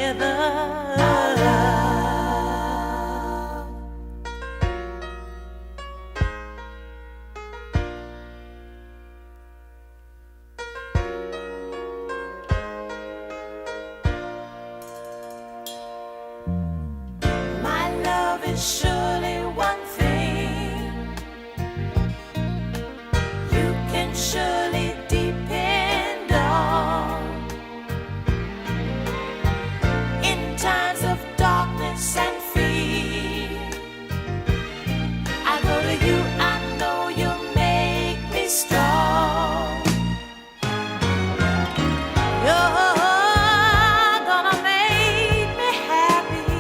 together. Our love. My love is surely one thing you can surely depend on. In times of darkness and fear, I go to you, I know you'll make me strong. You're gonna make me happy.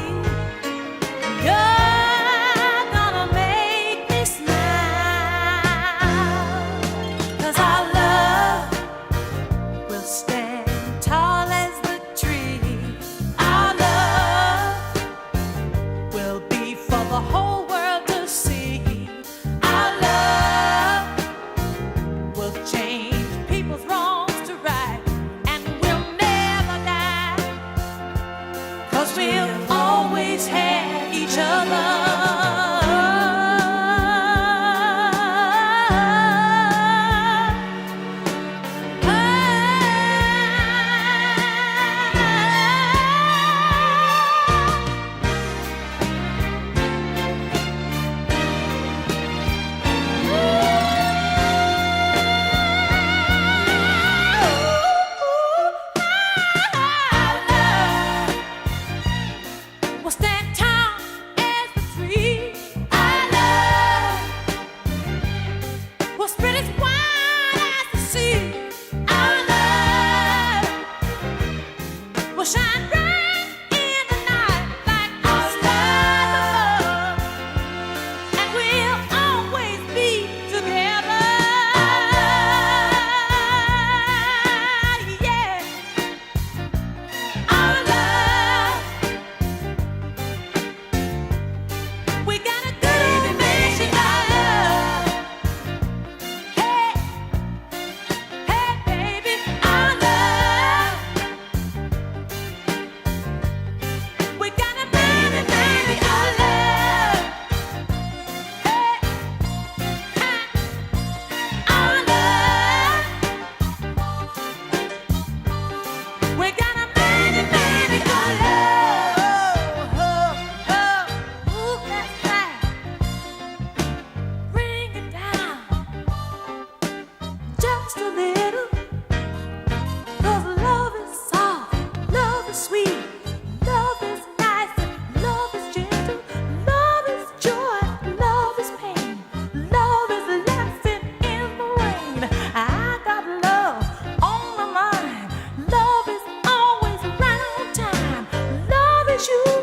You're gonna make me smile. 'Cause our love will stand tall as the tree. Our love will be for the whole world to see. Our love will change people's wrongs to right, and we'll never die. 'Cause we'll always have each other. We'll stand tall as the tree. Our love. We'll spread as wide as the sea. Our love. We'll shine bright in the night like our stars above, and we'll always be together. Yeah. Our love. We got a good old-fashioned love. Hey, hey, baby, Our love. we got a baby, baby, our love. Hey, hey, Our love. we got a baby, baby, our love. Oh, oh, ooh, that's right. Bring it down just a little. 'Cause love is soft, love is sweet, love is nice, love is gentle, love is joy, love is pain, love is laughing in the rain. I got love on my mind, love is always right on time, love is you.